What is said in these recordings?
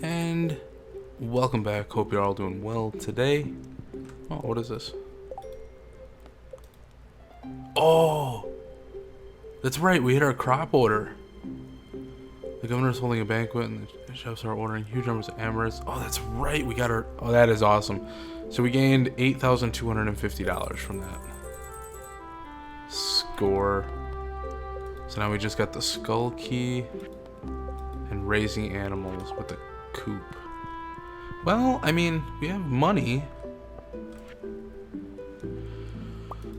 And welcome back. Hope you're all doing well today. Oh, what is this? Oh, that's right. We hit our crop order. The governor is holding a banquet, and the chefs are ordering huge numbers of amaranths. Oh, that's right. We got our. Oh, that is awesome. So we gained $8,250 from that. Score. So now we just got the skull key and raising animals with the coop. Well, I mean, we have money.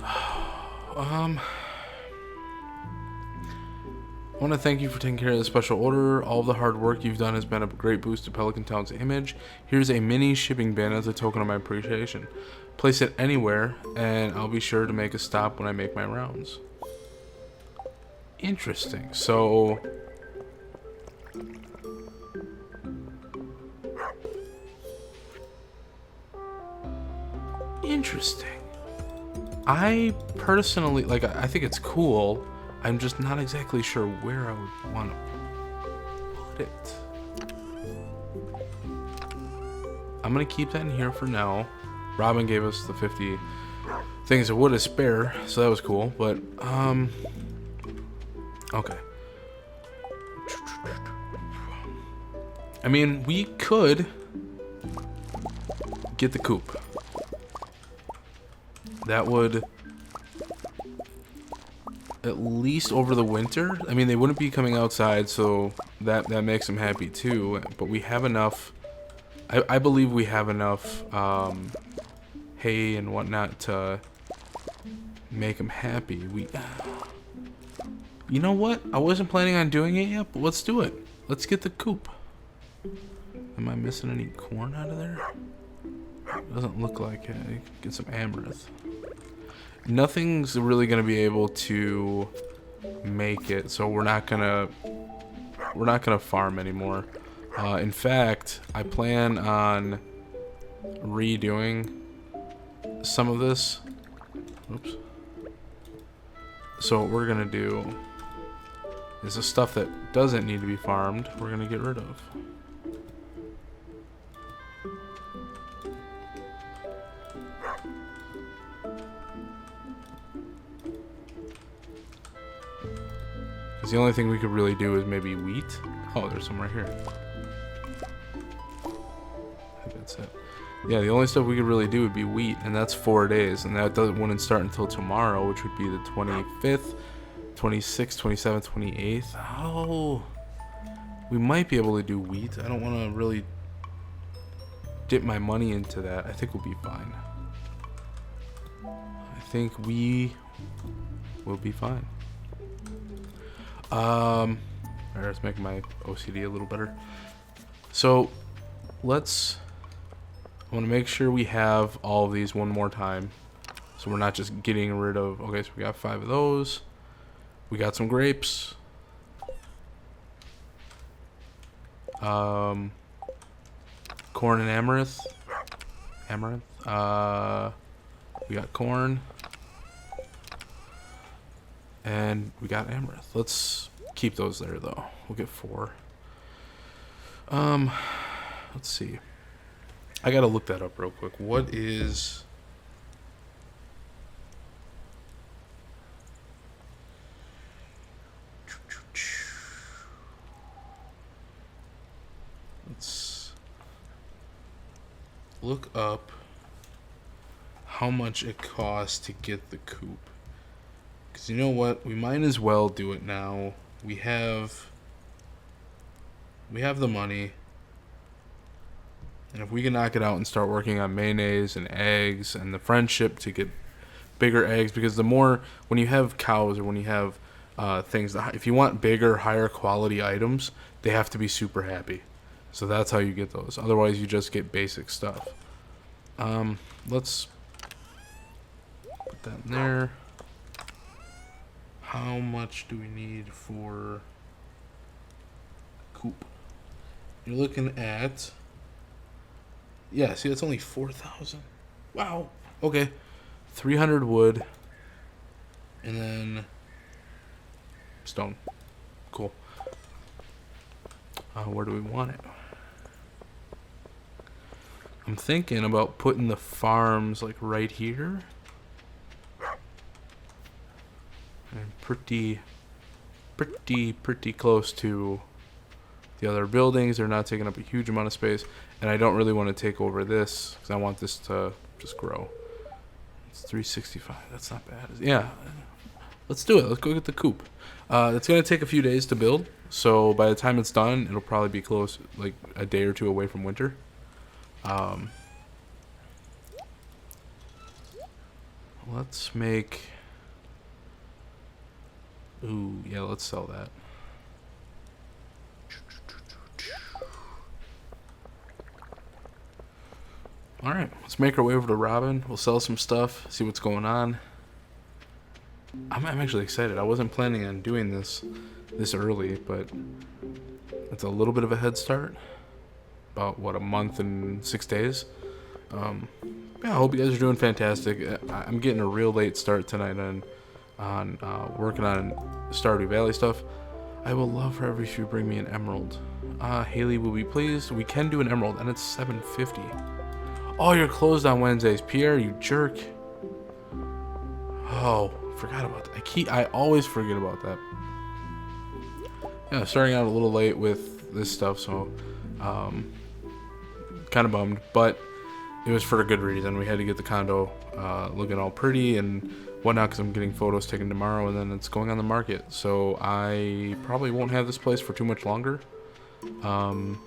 I want to thank you for taking care of the special order. All of the hard work you've done has been a great boost to Pelican Town's image. Here's a mini shipping bin as a token of my appreciation. Place it anywhere, and I'll be sure to make a stop when I make my rounds. Interesting. So... interesting. I personally, like, I think it's cool. I'm just not exactly sure where I would want to put it. I'm going to keep that in here for now. Robin gave us the 50 things of wood to spare, so that was cool. But, okay. I mean, we could get the coop. That would at least over the winter. I mean, they wouldn't be coming outside, so that makes them happy too. But we have enough. I believe we have enough hay and whatnot to make them happy. You know what? I wasn't planning on doing it yet, but let's do it. Let's get the coop. Am I missing any corn out of there? Doesn't look like it. Get some amaranth. Nothing's really gonna be able to make it, so we're not gonna farm anymore. In fact, I plan on redoing some of this. Oops. So what we're gonna do is the stuff that doesn't need to be farmed, we're gonna get rid of. Because the only thing we could really do is maybe wheat. Oh, there's some right here. I think that's it. Yeah, the only stuff we could really do would be wheat, and that's 4 days, and that wouldn't start until tomorrow, which would be the 25th, 26th, 27th, 28th. Oh, we might be able to do wheat. I don't want to really dip my money into that. I think we'll be fine. I think we will be fine. Alright, let's make my OCD a little better. So, I want to make sure we have all of these one more time. So we're not just getting rid of, okay, so we got 5 of those. We got some grapes. Corn and amaranth. We got corn. And we got amaranth. Let's keep those there, though. We'll get 4. Let's see. I gotta look that up real quick. What is... let's look up how much it costs to get the coop. Because you know what? We might as well do it now. We have the money. And if we can knock it out and start working on mayonnaise and eggs and the friendship to get bigger eggs, because the more, when you have cows or when you have things, if you want bigger, higher quality items, they have to be super happy. So that's how you get those. Otherwise, you just get basic stuff. Let's put that in there. How much do we need for coop? You're looking at... yeah, see, that's only 4,000. Wow. Okay. 300 wood. And then stone. Cool. Where do we want it? I'm thinking about putting the farms like right here. And pretty close to the other buildings. They're not taking up a huge amount of space. And I don't really want to take over this because I want this to just grow. It's 365. That's not bad. Yeah. Let's do it. Let's go get the coop. It's going to take a few days to build. So by the time it's done, it'll probably be close, like a day or two away from winter. Let's make... Ooh, yeah, let's sell that. Alright, let's make our way over to Robin. We'll sell some stuff, see what's going on. I'm actually excited. I wasn't planning on doing this early, but it's a little bit of a head start. About, what, a month and 6 days? Yeah, I hope you guys are doing fantastic. I'm getting a real late start tonight on working on Stardew Valley stuff. I will love forever if you bring me an emerald. Haley will be pleased. We can do an emerald, and it's $7.50. Oh, you're closed on Wednesdays. Pierre, you jerk. Oh, forgot about that. I always forget about that. Yeah, starting out a little late with this stuff, so kind of bummed, but it was for a good reason. We had to get the condo looking all pretty and whatnot because I'm getting photos taken tomorrow, and then it's going on the market. So I probably won't have this place for too much longer. And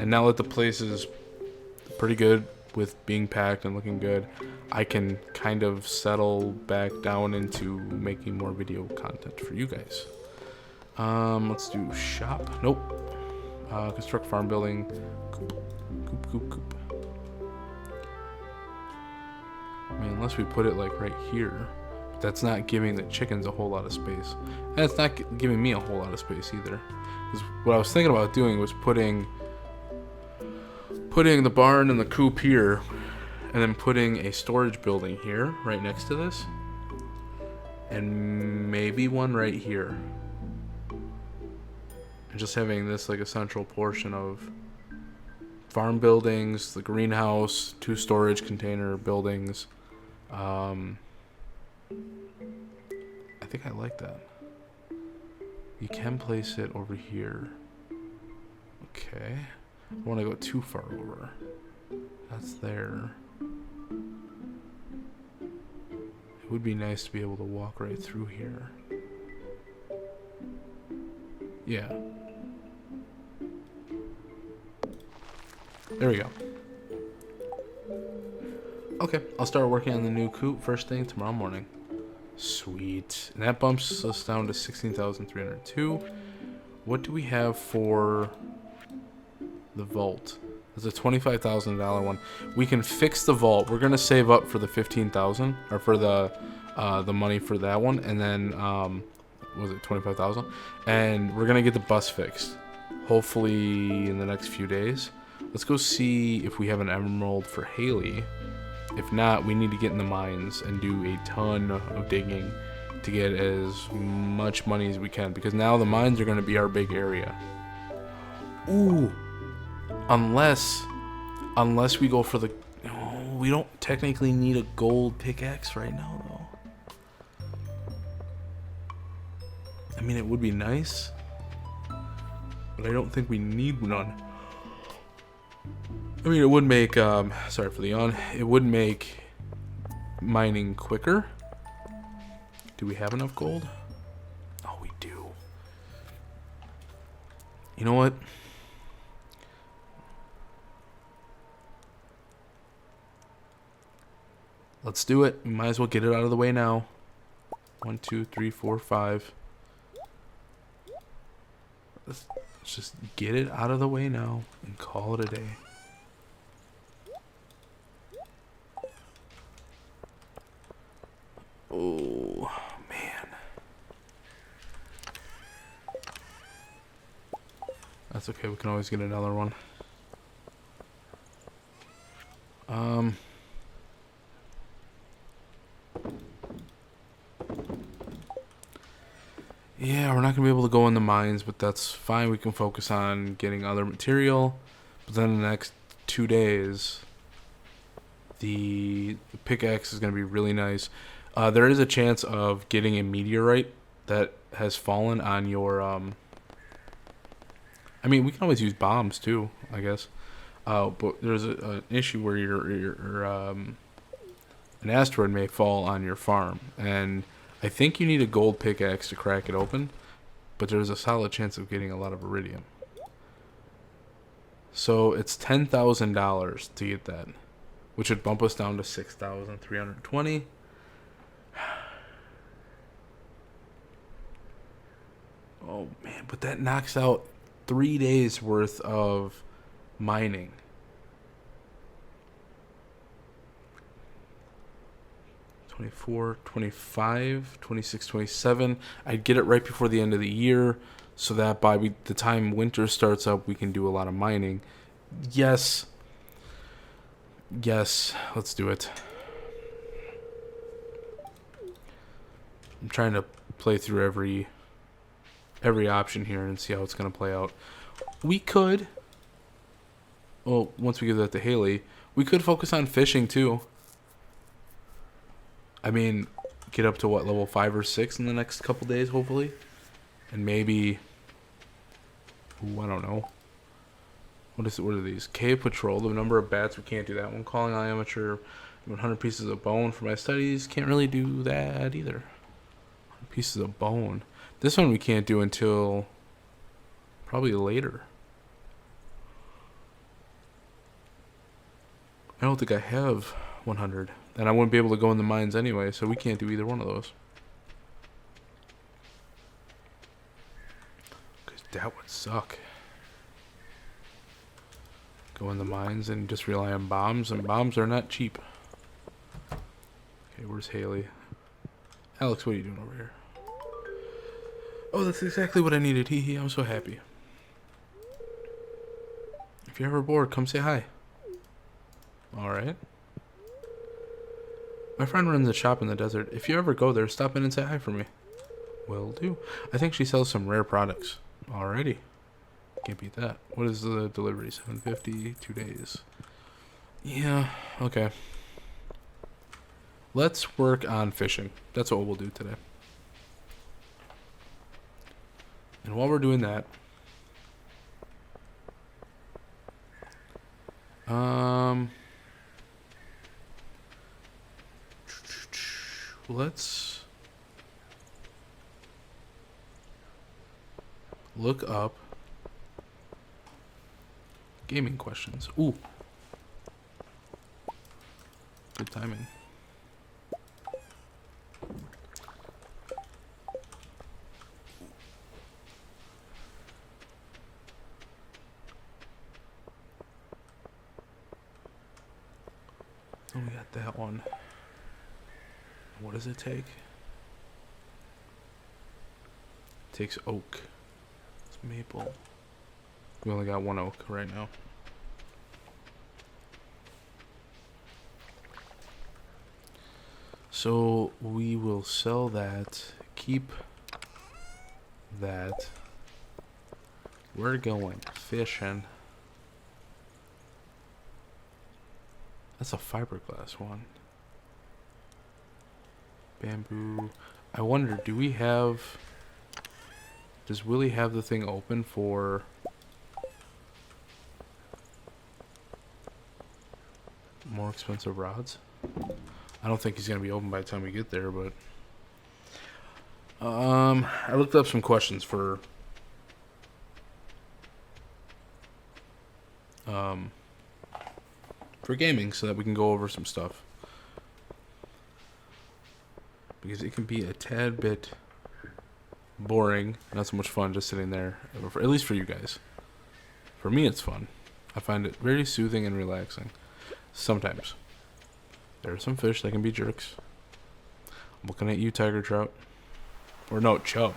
now that the place is pretty good with being packed and looking good, I can kind of settle back down into making more video content for you guys. Let's do shop. Nope. Construct farm building. Coop. I mean, unless we put it like right here, but that's not giving the chickens a whole lot of space, and it's not giving me a whole lot of space either. Because what I was thinking about doing was putting the barn and the coop here, and then putting a storage building here right next to this, and maybe one right here, and just having this like a central portion of farm buildings, the greenhouse, 2 storage container buildings. I think I like that. You can place it over here. Okay. I don't want to go too far over. That's there. It would be nice to be able to walk right through here. Yeah. There we go. Okay, I'll start working on the new coop first thing tomorrow morning. Sweet. And that bumps us down to 16,302. What do we have for the vault? There's a $25,000 one. We can fix the vault. We're gonna save up for the 15,000, or for the money for that one, and then was it 25,000? And we're gonna get the bus fixed, hopefully in the next few days. Let's go see if we have an emerald for Haley. If not, we need to get in the mines and do a ton of digging to get as much money as we can, because now the mines are going to be our big area. Ooh. Unless we go for the... Oh, we don't technically need a gold pickaxe right now, though. I mean, it would be nice, but I don't think we need none. I mean, it would make, sorry for the yawn, it would make mining quicker. Do we have enough gold? Oh, we do. You know what? Let's do it. We might as well get it out of the way now. 1, 2, 3, 4, 5. Let's just get it out of the way now and call it a day. Oh, man. That's okay, we can always get another one. Yeah, we're not gonna be able to go in the mines, but that's fine. We can focus on getting other material. But then the next 2 days, The pickaxe is going to be really nice. There is a chance of getting a meteorite that has fallen on your... I mean, we can always use bombs too, I guess. But there's an issue where an asteroid may fall on your farm. And I think you need a gold pickaxe to crack it open. But there's a solid chance of getting a lot of iridium. So it's $10,000 to get that, which would bump us down to 6,320. Oh man, but that knocks out 3 days worth of mining. $24, $25, $26, $27. I'd get it right before the end of the year, so that by the time winter starts up, we can do a lot of mining. Yes, let's do it. I'm trying to play through every option here and see how it's going to play out. We could, well, once we give that to Haley, we could focus on fishing too. I mean, get up to what, level 5 or 6 in the next couple days, hopefully. And maybe, ooh, I don't know. What are these? Cave patrol, the number of bats, we can't do that one. Calling on amateur, 100 pieces of bone for my studies, can't really do that either. 100 pieces of bone. This one we can't do until probably later. I don't think I have 100. And I wouldn't be able to go in the mines anyway, so we can't do either one of those. Because that would suck. Go in the mines and just rely on bombs, and bombs are not cheap. Okay, where's Haley? Alex, what are you doing over here? Oh, that's exactly what I needed. Hee hee, I'm so happy. If you're ever bored, come say hi. Alright. My friend runs a shop in the desert. If you ever go there, stop in and say hi for me. Will do. I think she sells some rare products. Alrighty. Can't beat that. What is the delivery? $7.50, 2 days. Yeah, okay. Let's work on fishing. That's what we'll do today. And while we're doing that, let's look up gaming questions. Ooh. Good timing. Oh, we got that one. What does it take? It takes oak. It's maple. We only got one oak right now. So we will sell that. Keep that. We're going fishing. That's a fiberglass one. Bamboo. I wonder, do we have... Does Willie have the thing open for... more expensive rods? I don't think he's going to be open by the time we get there, but... I looked up some questions for... for gaming so that we can go over some stuff. Because it can be a tad bit boring, not so much fun just sitting there, at least for you guys. For me, it's fun. I find it very soothing and relaxing. Sometimes. There are some fish that can be jerks. I'm looking at you, tiger trout. Or no, chub.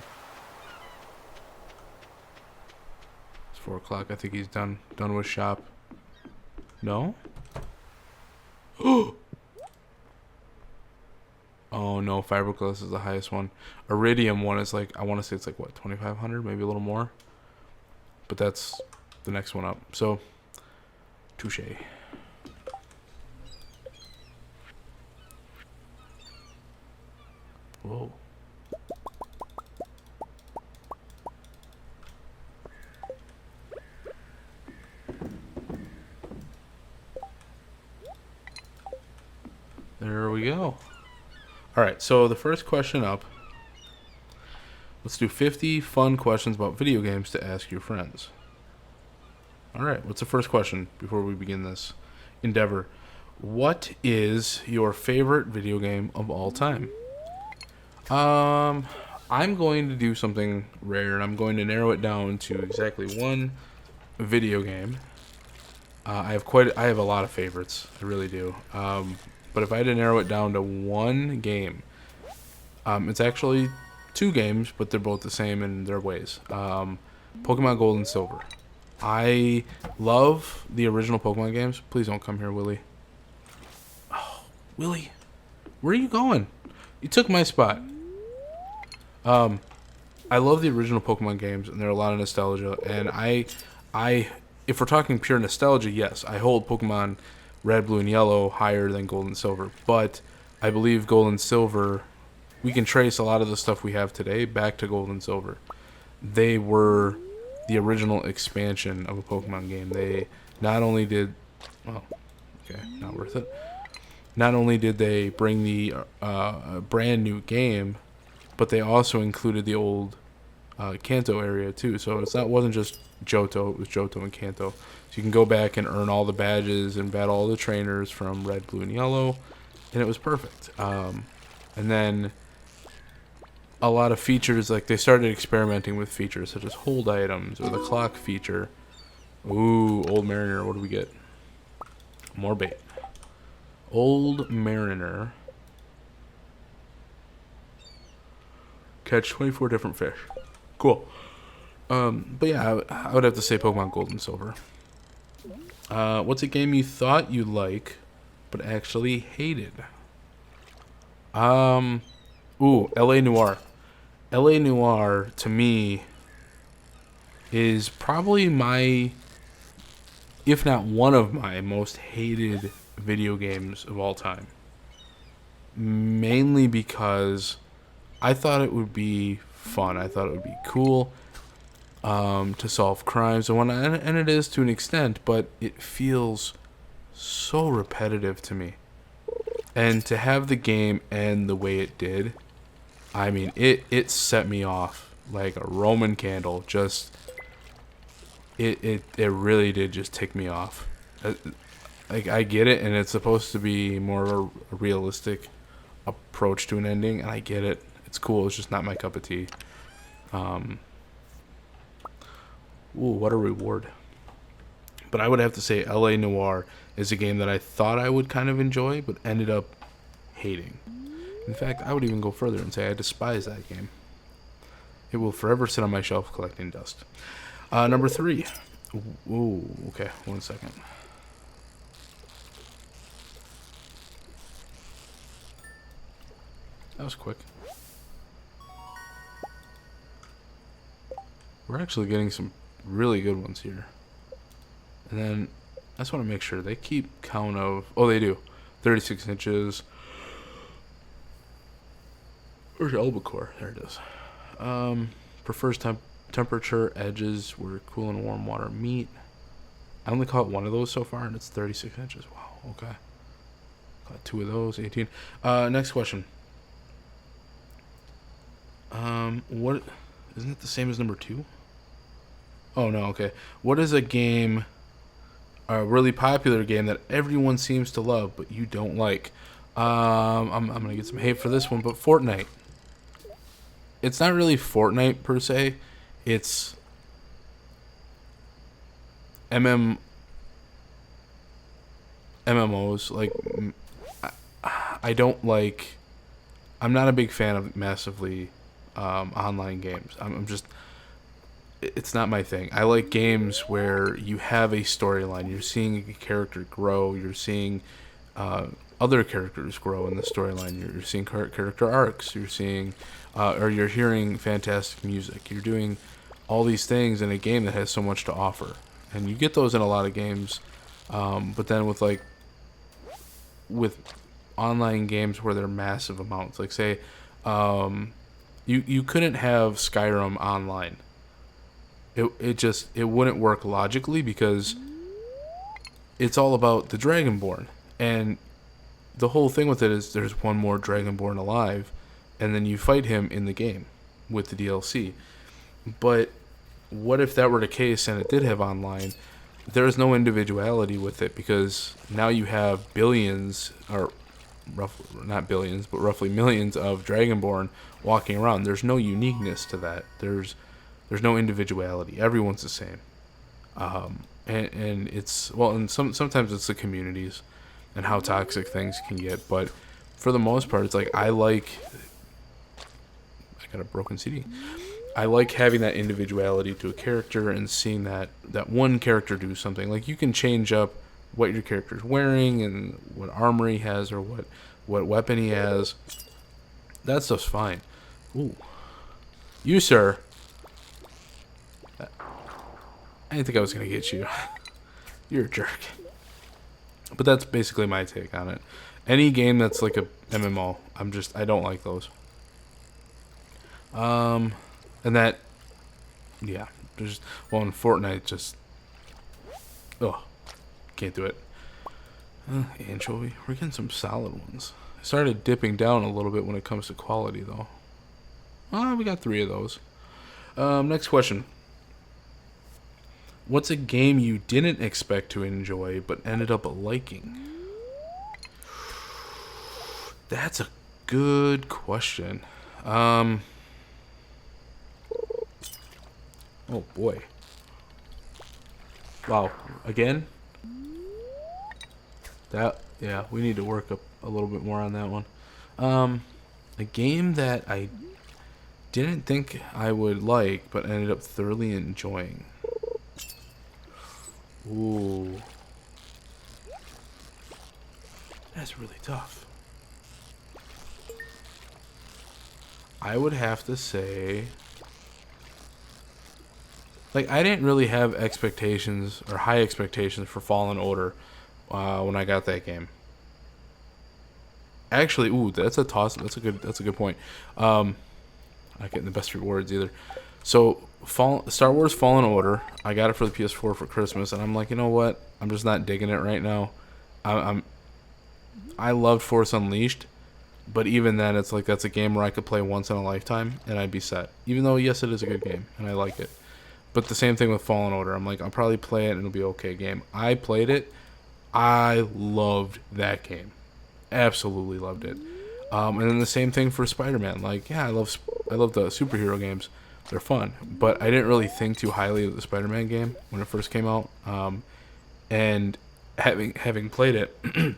It's 4 o'clock. I think he's done with shop. No? Oh no, fiberglass is the highest one. Iridium one is like, I want to say it's like what, 2,500, maybe a little more. But that's the next one up. So, touche. Whoa. There we go. Alright, so the first question up. Let's do 50 fun questions about video games to ask your friends. Alright, what's the first question before we begin this endeavor? What is your favorite video game of all time? I'm going to do something rare, and I'm going to narrow it down to exactly one video game. I have a lot of favorites. I really do. But if I had to narrow it down to one game, it's actually two games, but they're both the same in their ways. Pokemon Gold and Silver. I love the original Pokemon games. Please don't come here, Willie. Oh, Willie, where are you going? You took my spot. I love the original Pokemon games, and there are a lot of nostalgia. And if we're talking pure nostalgia, yes, I hold Pokemon Red, Blue, and Yellow higher than Gold and Silver. But I believe Gold and Silver, we can trace a lot of the stuff we have today back to Gold and Silver. They were the original expansion of a Pokemon game. They not only did, well, okay, not worth it. Not only did they bring the brand new game, but they also included the old Kanto area too. So wasn't just Johto, it was Johto and Kanto. So you can go back and earn all the badges and battle all the trainers from Red, Blue, and Yellow, and it was perfect. And then a lot of features, like they started experimenting with features such as hold items or the clock feature. Ooh, Old Mariner, what do we get? More bait. Old Mariner. Catch 24 different fish. Cool. But yeah, I would have to say Pokemon Gold and Silver. What's a game you thought you like, but actually hated? Ooh, L.A. Noire. L.A. Noire, to me, is probably my, if not one of my most hated video games of all time. Mainly because I thought it would be fun. I thought it would be cool to solve crimes and whatnot, and it is to an extent, but it feels so repetitive to me. And to have the game end the way it did, I mean, it set me off like a Roman candle. Just it really did just tick me off. Like, I get it, and it's supposed to be more of a realistic approach to an ending, and I get it. It's cool. It's just not my cup of tea. Ooh, what a reward. But I would have to say L.A. Noire is a game that I thought I would kind of enjoy, but ended up hating. In fact, I would even go further and say I despise that game. It will forever sit on my shelf collecting dust. Number 3. Ooh, okay, 1 second. That was quick. We're actually getting some really good ones here. And then I just want to make sure they keep count of... Oh, they do. 36 inches. Where's albacore? There it is. Prefers temperature edges where cool and warm water meet. I only caught one of those so far, and it's 36 inches. Wow, okay. Caught 2 of those, 18. Next question. What... Isn't it the same as number 2? Oh, no, okay. What is a game... A really popular game that everyone seems to love, but you don't like? I'm going to get some hate for this one, but Fortnite. It's not really Fortnite per se. It's MMOs. Like, I don't like... I'm not a big fan of massively online games. I'm just... It's not my thing. I like games where you have a storyline. You're seeing a character grow. You're seeing other characters grow in the storyline. You're seeing character arcs. You're seeing, or you're hearing fantastic music. You're doing all these things in a game that has so much to offer, and you get those in a lot of games. But then with online games where they're massive amounts, like say You couldn't have Skyrim online. It wouldn't work logically because it's all about the Dragonborn, and the whole thing with it is there's one more Dragonborn alive, and then you fight him in the game with the DLC. But what if that were the case and it did have online? There's no individuality with it because now you have billions, or roughly not billions, but roughly millions of Dragonborn walking around. There's no uniqueness to that. There's no individuality. Everyone's the same. And it's and sometimes it's the communities and how toxic things can get, but for the most part, it's like I got a broken CD. I like having that individuality to a character and seeing that one character do something. Like you can change up what your character's wearing and what armor he has or what weapon he has. That stuff's fine. Ooh, you sir. I didn't think I was gonna get you. You're a jerk. But that's basically my take on it. Any game that's like a MMO, I don't like those. And that, yeah, in Fortnite just, can't do it. Anchovy, we're getting some solid ones. I started dipping down a little bit when it comes to quality though. We got 3 of those. Next question. What's a game you didn't expect to enjoy but ended up liking? That's a good question. Oh boy. Wow. Again? Yeah, we need to work up a little bit more on that one. A game that I didn't think I would like but ended up thoroughly enjoying. Ooh. That's really tough. I would have to say, like, I didn't really have expectations or high expectations for Fallen Order when I got that game. Actually, ooh, that's a toss. That's a good point. Not getting the best rewards either. So, Star Wars Fallen Order, I got it for the PS4 for Christmas, and I'm like, you know what? I'm just not digging it right now. I loved Force Unleashed, but even then, it's like that's a game where I could play once in a lifetime, and I'd be set. Even though, yes, it is a good game, and I like it. But the same thing with Fallen Order. I'm like, I'll probably play it, and it'll be an okay game. I played it. I loved that game. Absolutely loved it. And then the same thing for Spider-Man. Like, yeah, I love the superhero games. They're fun, but I didn't really think too highly of the Spider-Man game when it first came out. And having played it, on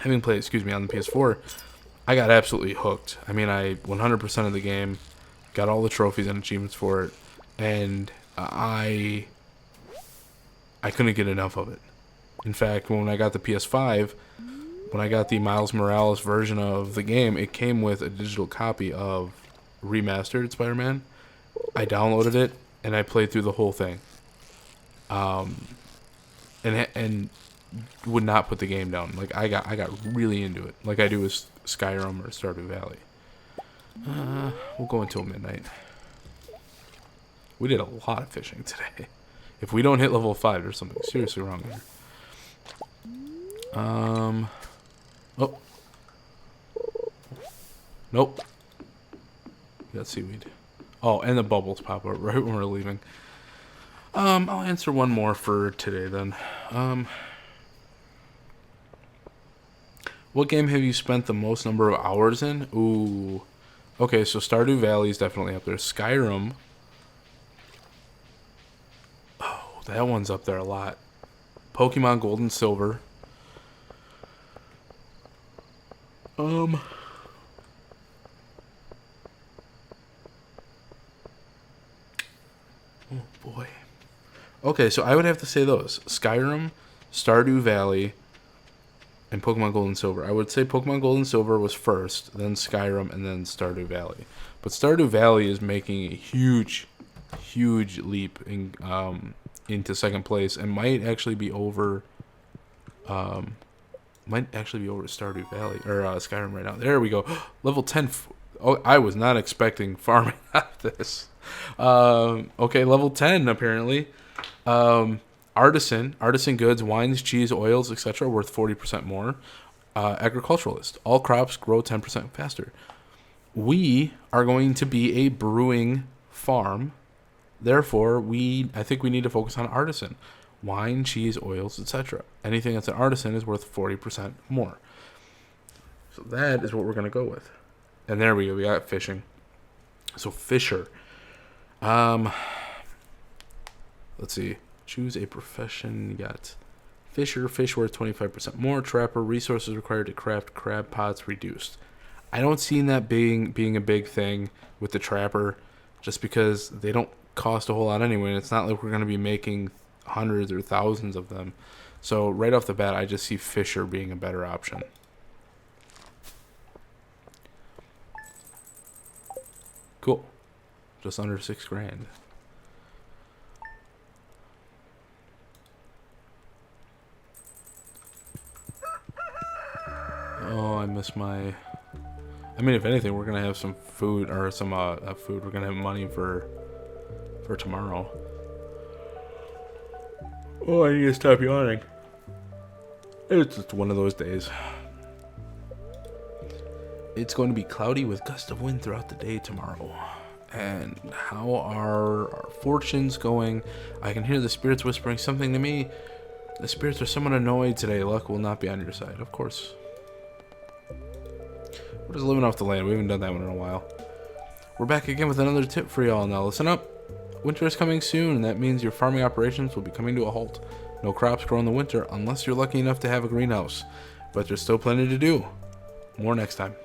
the PS4, I got absolutely hooked. I mean, I 100% of the game, got all the trophies and achievements for it, and I couldn't get enough of it. In fact, when I got the PS5, when I got the Miles Morales version of the game, it came with a digital copy of remastered Spider-Man. I downloaded it and I played through the whole thing, and would not put the game down. Like I got really into it, like I do with Skyrim or Stardew Valley. We'll go until midnight. We did a lot of fishing today. If we don't hit level 5, there's something seriously wrong here. Oh. Nope. We got seaweed. Oh, and the bubbles pop up right when we're leaving. I'll answer one more for today then. What game have you spent the most number of hours in? Ooh. Okay, so Stardew Valley is definitely up there. Skyrim. Oh, that one's up there a lot. Pokemon Gold and Silver. Oh boy. Okay, so I would have to say those. Skyrim, Stardew Valley, and Pokemon Gold and Silver. I would say Pokemon Gold and Silver was first, then Skyrim, and then Stardew Valley. But Stardew Valley is making a huge leap into second place and might actually be over Stardew Valley or Skyrim right now. There we go. Level 10 Oh, I was not expecting farming out of this. Okay, level 10 apparently. Artisan goods, wines, cheese, oils, etc. worth 40% more. Agriculturalist, all crops grow 10% faster. We are going to be a brewing farm. Therefore, I think we need to focus on artisan. Wine, cheese, oils, etc. Anything that's an artisan is worth 40% more. So that is what we're going to go with. And there we go. We got fishing. So fisher. Let's see. Choose a profession. You got fisher. Fish worth 25% more. Trapper. Resources required to craft crab pots reduced. I don't see that being a big thing with the trapper, just because they don't cost a whole lot anyway. And it's not like we're going to be making hundreds or thousands of them. So right off the bat, I just see fisher being a better option. Cool. Just under $6,000. Oh, I miss my... I mean, if anything, we're gonna have some food, or some food. We're gonna have money for tomorrow. Oh, I need to stop yawning. It's just one of those days. It's going to be cloudy with gusts of wind throughout the day tomorrow. And how are our fortunes going? I can hear the spirits whispering something to me. The spirits are somewhat annoyed today. Luck will not be on your side, of course. We're just living off the land. We haven't done that one in a while. We're back again with another tip for y'all. Now listen up. Winter is coming soon, and that means your farming operations will be coming to a halt. No crops grow in the winter unless you're lucky enough to have a greenhouse. But there's still plenty to do. More next time.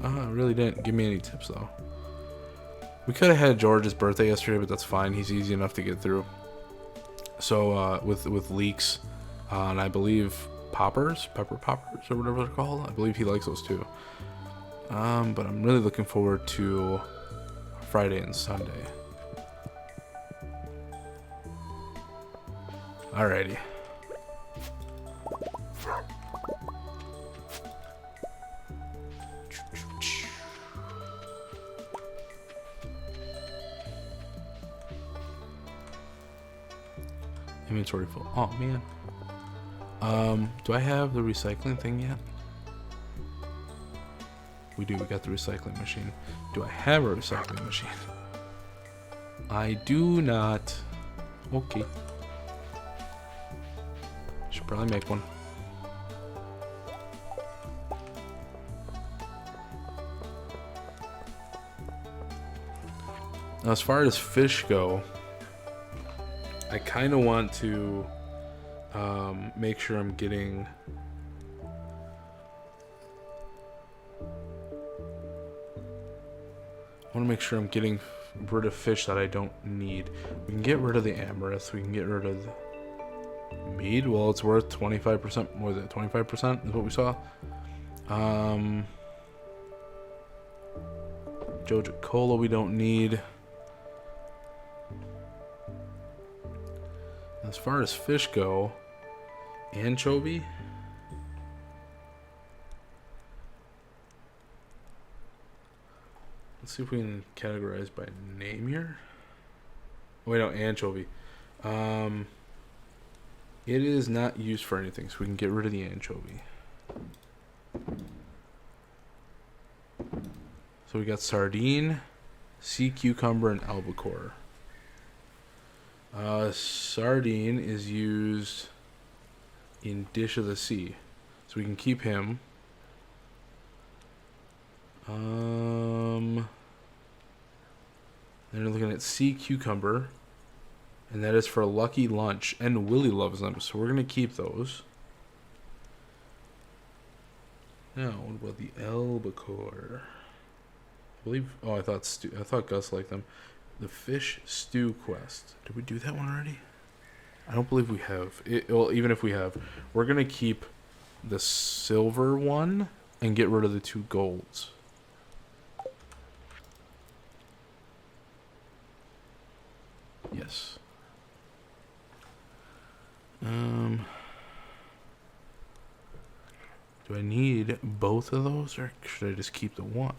It really didn't give me any tips, though. We could have had George's birthday yesterday, but that's fine. He's easy enough to get through. So, with leeks, and I believe pepper poppers, or whatever they're called. I believe he likes those too. But I'm really looking forward to Friday and Sunday. Alrighty. Inventory full. Oh man. Do I have the recycling thing yet? We do. We got the recycling machine. Do I have a recycling machine? I do not. Okay. Should probably make one. Now, as far as fish go, I kind of want to make sure I'm getting... I want to make sure I'm getting rid of fish that I don't need. We can get rid of the amaranth. We can get rid of the mead. Well, it's worth 25% more than 25% is what we saw. Joja Cola we don't need. As far as fish go, anchovy. Let's see if we can categorize by name here. Wait, no, anchovy. It is not used for anything, so we can get rid of the anchovy. So we got sardine, sea cucumber, and albacore. Sardine is used in Dish of the Sea, so we can keep him. Then we're looking at sea cucumber, and that is for Lucky Lunch, and Willie loves them, so we're gonna keep those. Now, what about the albacore? I believe. Oh, I thought Gus liked them. The fish stew quest. Did we do that one already? I don't believe we have. Well, even if we have, we're gonna keep the silver one and get rid of the 2 golds. Yes. Do I need both of those, or should I just keep the one?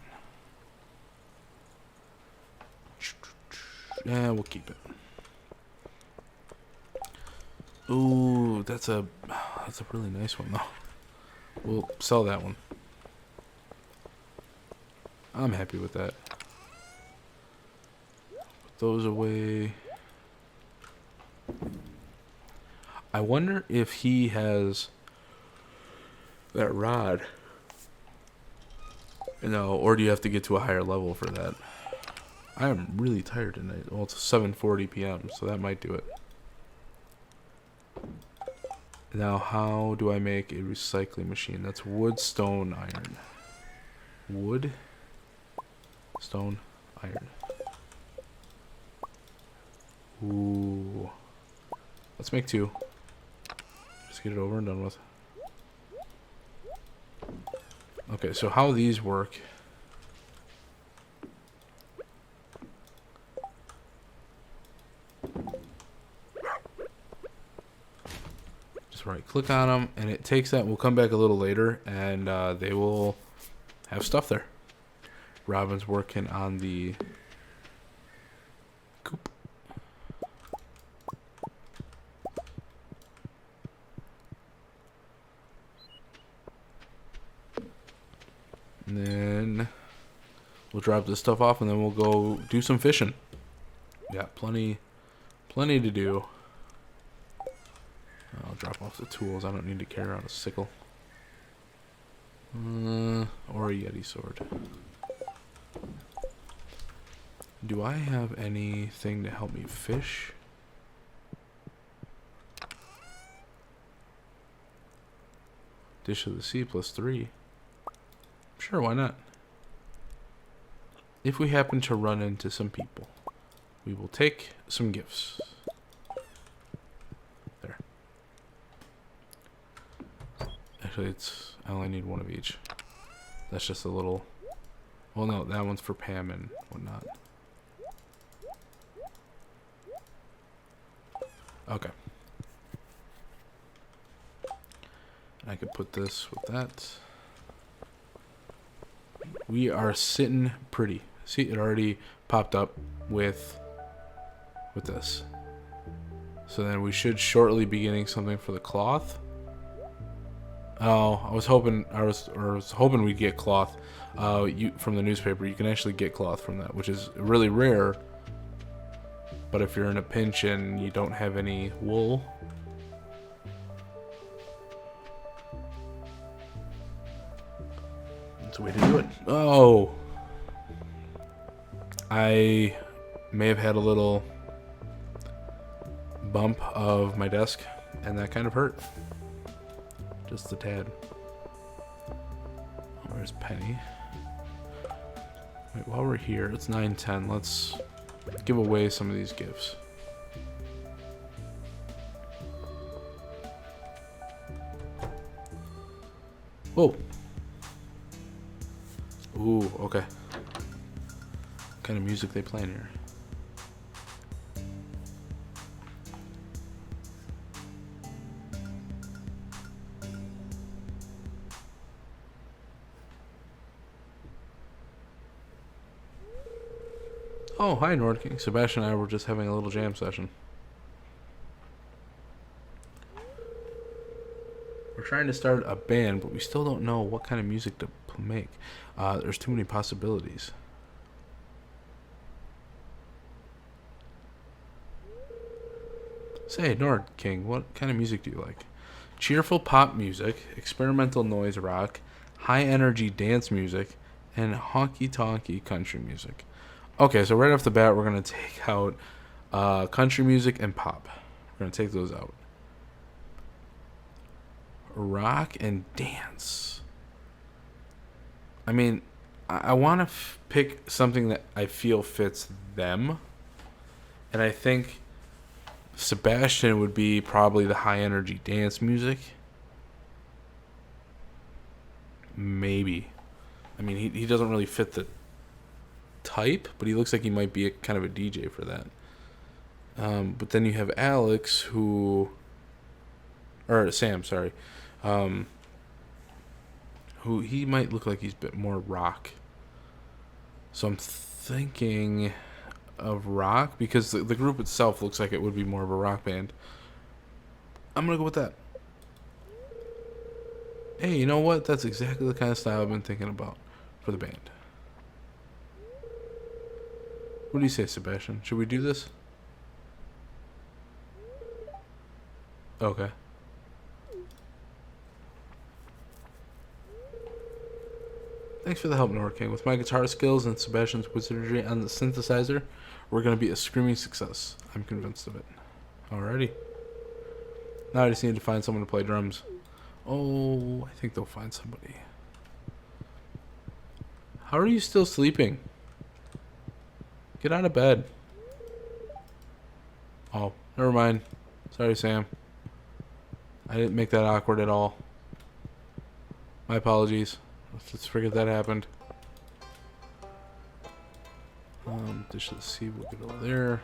Yeah, we'll keep it. Ooh, that's a really nice one though. We'll sell that one. I'm happy with that. Put those away. I wonder if he has that rod. No, or do you have to get to a higher level for that? I am really tired tonight. Well, it's 7:40 p.m., so that might do it. Now, how do I make a recycling machine? That's wood, stone, iron. Wood, stone, iron. Ooh. Let's make 2. Just get it over and done with. Okay, so how these work. Just right click on them and it takes that. We'll come back a little later and they will have stuff there. Robin's working on the coop. And then we'll drop this stuff off and then we'll go do some fishing. Yeah, plenty to do. I'll drop off the tools. I don't need to carry around a sickle. Or a Yeti sword. Do I have anything to help me fish? Dish of the sea +3. Sure, why not? If we happen to run into some people, we will take some gifts. There. Actually, I only need one of each. That's just a little... Well, no, that one's for Pam and whatnot. Okay. I could put this with that. We are sitting pretty. See, it already popped up with this. So then we should shortly be getting something for the cloth. Oh, I was hoping we'd get cloth. From the newspaper, you can actually get cloth from that, which is really rare. But if you're in a pinch and you don't have any wool, that's a way to do it. Oh, I may have had a little bump of my desk, and that kind of hurt. Just a tad. Where's Penny? Wait, while we're here, it's 9:10. Let's give away some of these gifts. Whoa. Ooh, okay. What kind of music they playing here? Oh, hi, Nord King. Sebastian and I were just having a little jam session. We're trying to start a band, but we still don't know what kind of music to make. There's too many possibilities. Say, Nord King, what kind of music do you like? Cheerful pop music, experimental noise rock, high energy dance music, and honky-tonky country music. Okay, so right off the bat, we're going to take out country music and pop. We're going to take those out. Rock and dance. I mean, I want to pick something that I feel fits them. And I think Sebastian would be probably the high energy dance music. Maybe. I mean, he doesn't really fit the type, but he looks like he might be kind of a DJ for that. But then you have Alex, Sam, sorry, who he might look like he's a bit more rock. So I'm thinking of rock because the group itself looks like it would be more of a rock band. I'm gonna go with that. Hey, you know what? That's exactly the kind of style I've been thinking about for the band. What do you say, Sebastian? Should we do this? Okay. Thanks for the help, Norking. With my guitar skills and Sebastian's wizardry on the synthesizer, we're going to be a screaming success. I'm convinced of it. Alrighty. Now I just need to find someone to play drums. Oh, I think they'll find somebody. How are you still sleeping? Get out of bed. Oh, never mind. Sorry, Sam. I didn't make that awkward at all. My apologies. Let's just forget that happened. Dish of the sea, we'll get over there.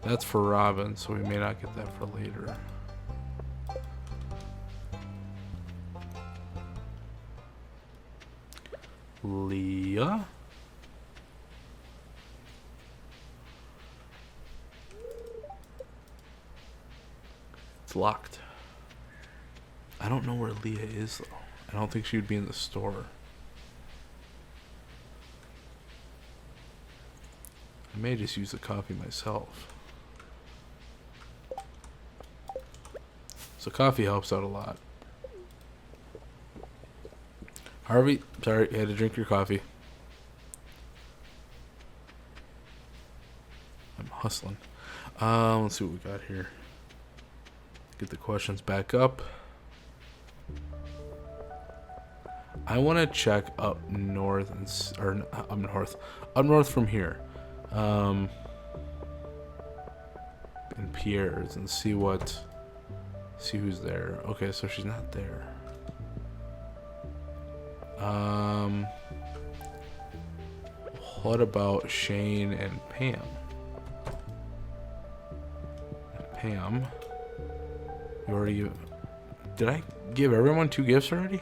That's for Robin, so we may not get that for later. Leah? It's locked. I don't know where Leah is, though. I don't think she would be in the store. I may just use the coffee myself. So coffee helps out a lot. Harvey, sorry, you had to drink your coffee. I'm hustling. Let's see what we got here. Get the questions back up. I want to check up north up north from here, in Pierre's and see who's there. Okay, so she's not there. What about Shane and Pam? Pam, you already. Did I give everyone 2 gifts already?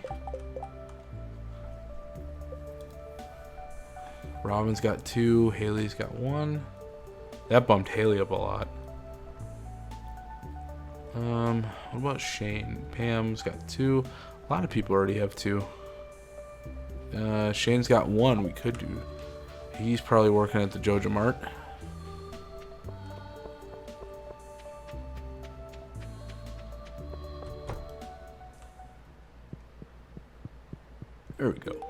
Robin's got 2, Haley's got 1. That bumped Haley up a lot. What about Shane? Pam's got 2. A lot of people already have 2. Shane's got 1. We could do. He's probably working at the Joja Mart. There we go.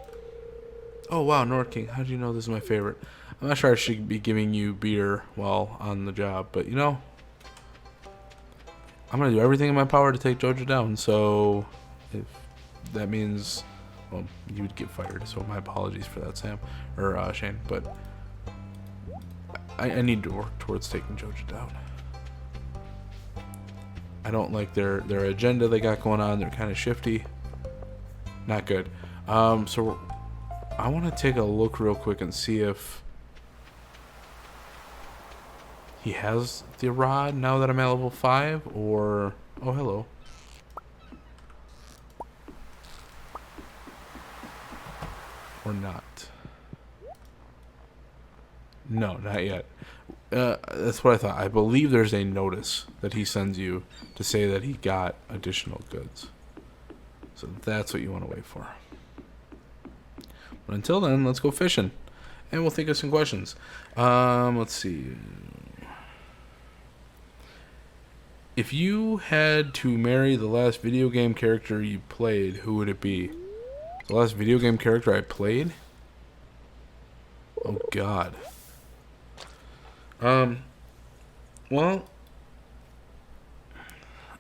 Oh wow, Nord King, how do you know this is my favorite? I'm not sure I should be giving you beer while on the job, but you know, I'm gonna do everything in my power to take Joja down. So if that means, well, you would get fired. So my apologies for that, Sam or Shane. But I need to work towards taking Joja down. I don't like their agenda they got going on. They're kind of shifty. Not good. So I want to take a look real quick and see if he has the rod now that I'm at level 5, or... Oh, hello. Or not. No, not yet. That's what I thought. I believe there's a notice that he sends you to say that he got additional goods. So that's what you want to wait for. But until then, let's go fishing. And we'll think of some questions. Let's see. If you had to marry the last video game character you played, who would it be? The last video game character I played? Oh, God. Well,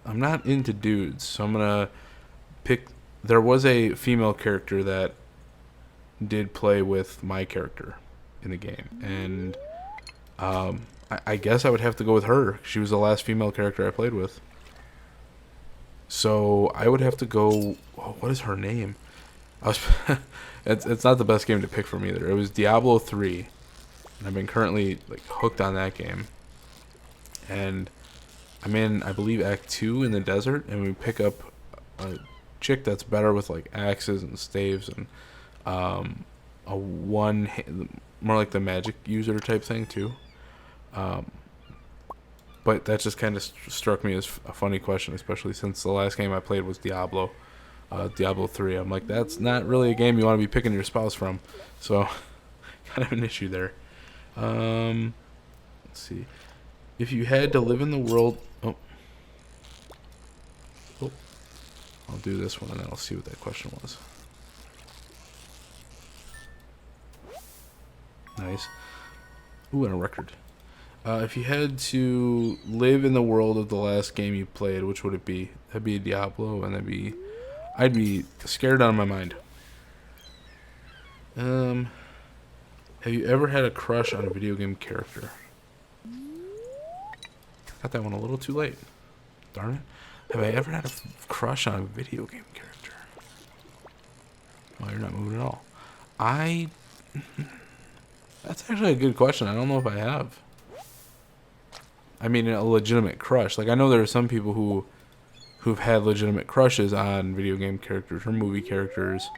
I'm not into dudes, so I'm gonna pick... There was a female character that did play with my character in the game, and I guess I would have to go with her. She was the last female character I played with. So I would have to go... Oh, what is her name? It's not the best game to pick from either. It was Diablo 3, and I've been currently like hooked on that game. And I'm in, I believe, Act 2 in the desert, and we pick up a chick that's better with like axes and staves and more like the magic user type thing too. But that just kind of struck me as a funny question, especially since the last game I played was Diablo, Diablo 3. I'm like, that's not really a game you want to be picking your spouse from, so kind of an issue there. Let's see. If you had to live in the world, oh, I'll do this one and then I'll see what that question was. Nice. Ooh, and a record. If you had to live in the world of the last game you played, which would it be? That'd be Diablo, and I'd be scared out of my mind. Have you ever had a crush on a video game character? Got that one a little too late. Darn it. Have I ever had a crush on a video game character? Oh, you're not moving at all. That's actually a good question. I don't know if I have. I mean, a legitimate crush. Like, I know there are some people who've had legitimate crushes on video game characters or movie characters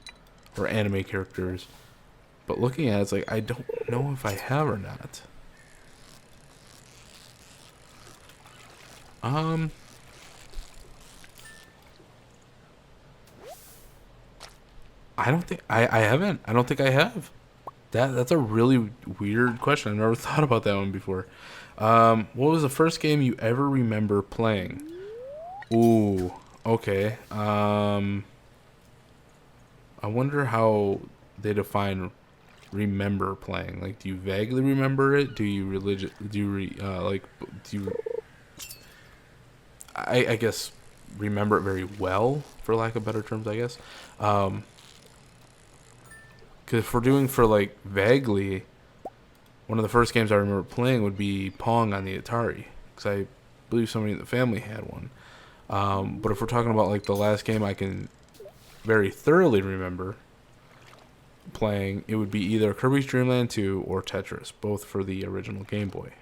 or anime characters. But looking at it, it's like, I don't know if I have or not. I don't think I haven't. I don't think I have. That's a really weird question. I've never thought about that one before. What was the first game you ever remember playing? Ooh, okay. I wonder how they define remember playing. Like, do you vaguely remember it? Do you I guess remember it very well, for lack of better terms, I guess. Because if we're doing for like vaguely, one of the first games I remember playing would be Pong on the Atari, because I believe somebody in the family had one. But if we're talking about like the last game I can very thoroughly remember playing, it would be either Kirby's Dream Land 2 or Tetris, both for the original Game Boy.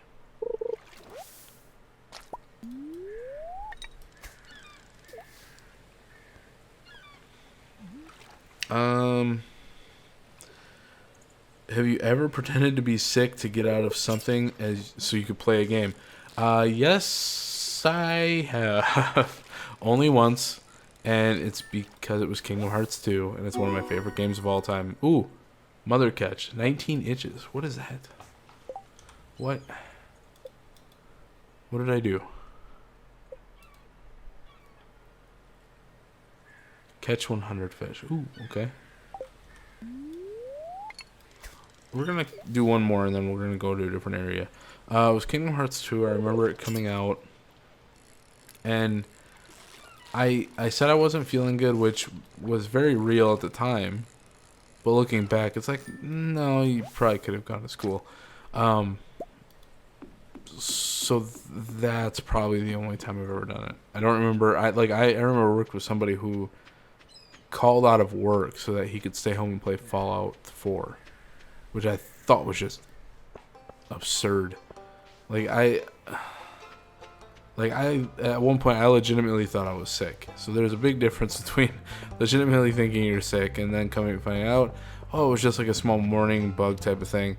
Have you ever pretended to be sick to get out of something so you could play a game? Yes, I have. Only once, and it's because it was Kingdom Hearts 2, and it's one of my favorite games of all time. Ooh, Mother Catch, 19 inches. What is that? What did I do? Catch 100 fish. Ooh, okay. We're going to do one more, and then we're going to go to a different area. It was Kingdom Hearts 2. I remember it coming out. And I said I wasn't feeling good, which was very real at the time. But looking back, it's like, no, you probably could have gone to school. So that's probably the only time I've ever done it. I don't remember. I remember worked with somebody who called out of work so that he could stay home and play Fallout 4. Which I thought was just absurd. At one point I legitimately thought I was sick. So there's a big difference between legitimately thinking you're sick and then coming and finding out, oh, it was just like a small morning bug type of thing,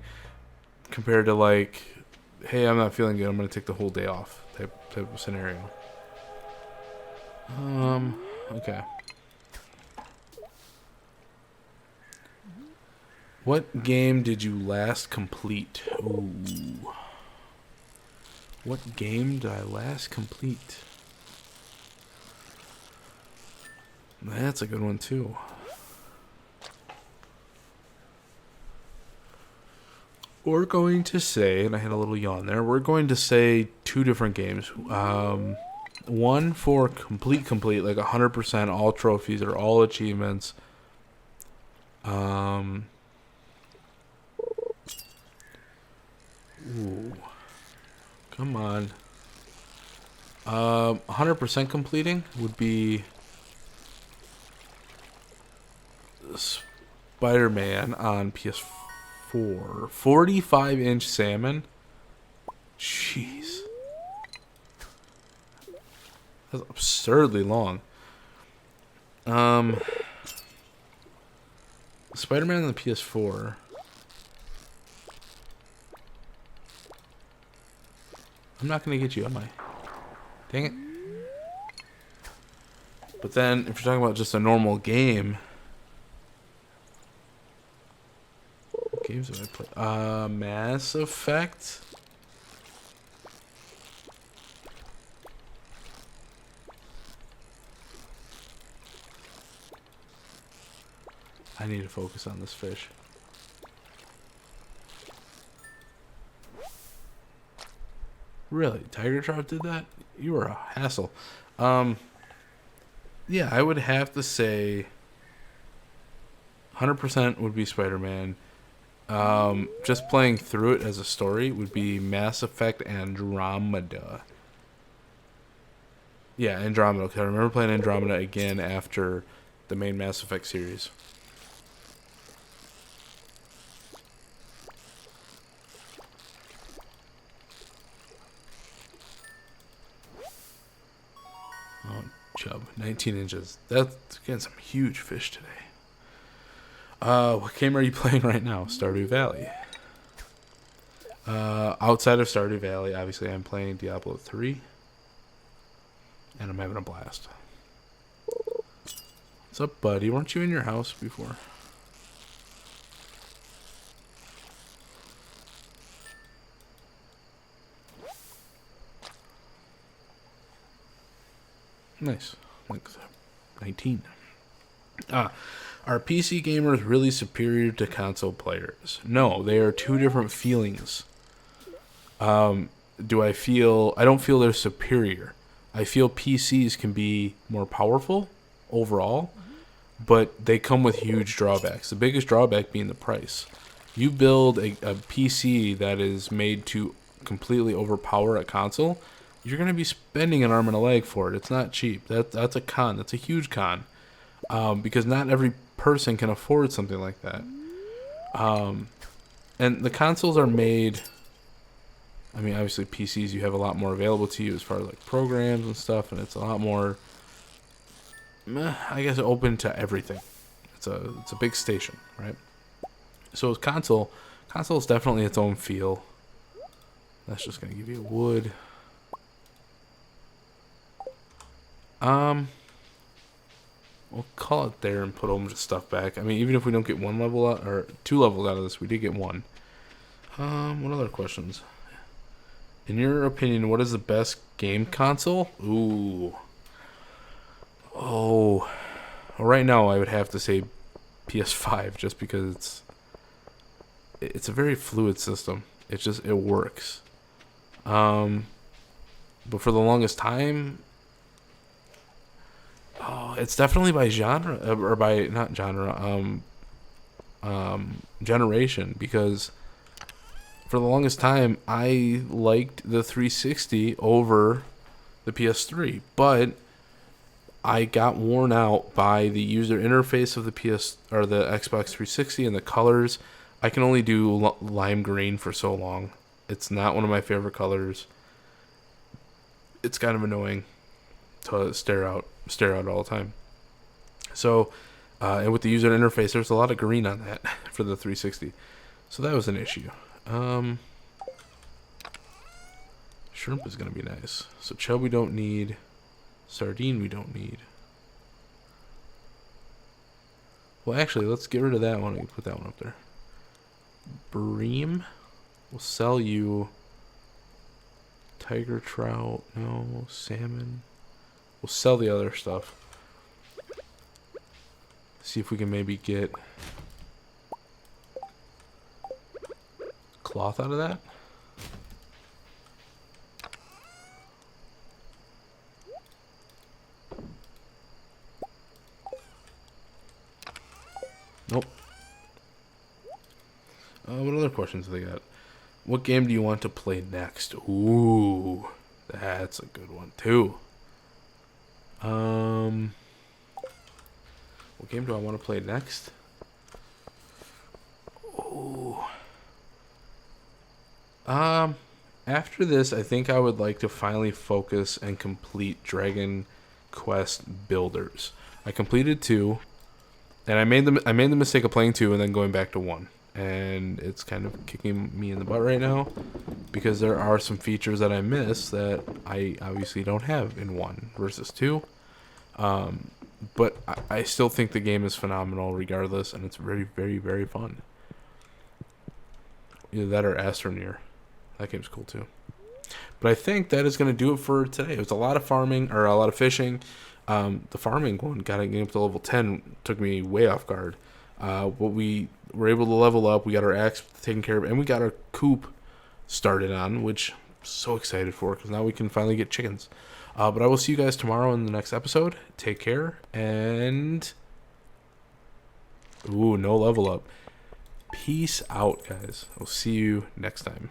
compared to like, hey, I'm not feeling good, I'm gonna take the whole day off type of scenario. Okay. What game did you last complete? Ooh. What game did I last complete? That's a good one too. We're going to say, and I had a little yawn there, we're going to say two different games. One for complete, like 100%, all trophies or all achievements. Ooh. Come on. 100% completing would be Spider-Man on PS4. 45-inch salmon? Jeez. That's absurdly long. Spider-Man on the PS4. I'm not gonna get you, am I? Dang it. But then, if you're talking about just a normal game, what games have I played? Mass Effect. I need to focus on this fish. Really? Tiger Trout did that? You were a hassle. Yeah, I would have to say 100% would be Spider-Man. Just playing through it as a story would be Mass Effect Andromeda. Yeah, Andromeda. 'Cause I remember playing Andromeda again after the main Mass Effect series. Oh, chub. 19 inches. That's getting some huge fish today. What game are you playing right now? Stardew Valley. Outside of Stardew Valley, obviously I'm playing Diablo 3. And I'm having a blast. What's up, buddy? Weren't you in your house before? Nice. Like 19. Are PC gamers really superior to console players? No, they are two different feelings. I don't feel they're superior. I feel PCs can be more powerful overall, but they come with huge drawbacks. The biggest drawback being the price. You build a PC that is made to completely overpower a console, you're going to be spending an arm and a leg for it. It's not cheap. That's a con. That's a huge con. Because not every person can afford something like that. And the consoles are made... I mean, obviously PCs, you have a lot more available to you as far as like programs and stuff, and it's a lot more, I guess, open to everything. It's a big station, right? So console is definitely its own feel. That's just gonna give you wood. We'll call it there and put all the stuff back. I mean, even if we don't get one level out or 2 levels out of this, we did get 1. What other questions? In your opinion, what is the best game console? Ooh. Oh. Well, right now, I would have to say PS5, just because it's a very fluid system. It works. But for the longest time, it's definitely by genre, or by not genre, generation, because for the longest time, I liked the 360 over the PS3, but I got worn out by the user interface of the the Xbox 360 and the colors. I can only do lime green for so long. It's not one of my favorite colors. It's kind of annoying to stare out all the time. So, and with the user interface, there's a lot of green on that for the 360. So that was an issue. Shrimp is going to be nice. So chub we don't need. Sardine we don't need. Well, actually, let's get rid of that one and put that one up there. Bream. We'll sell you tiger trout. No. Salmon. We'll sell the other stuff. See if we can maybe get cloth out of that. Nope. What other questions have they got? What game do you want to play next? Ooh, that's a good one too. What game do I want to play next? Ooh. After this, I think I would like to finally focus and complete Dragon Quest Builders. I completed 2, and I made the mistake of playing 2 and then going back to 1. and it's kind of kicking me in the butt right now because there are some features that I miss that I obviously don't have in 1 versus 2. But I still think the game is phenomenal regardless, and it's very, very, very fun. Either that or Astroneer. That game's cool too. But I think that is going to do it for today. It was a lot of farming, or a lot of fishing. The farming one, getting up to level 10, took me way off guard. But we were able to level up. We got our axe taken care of, and we got our coop started on, which I'm so excited for, because now we can finally get chickens. But I will see you guys tomorrow in the next episode. Take care, and... Ooh, no level up. Peace out, guys. I'll see you next time.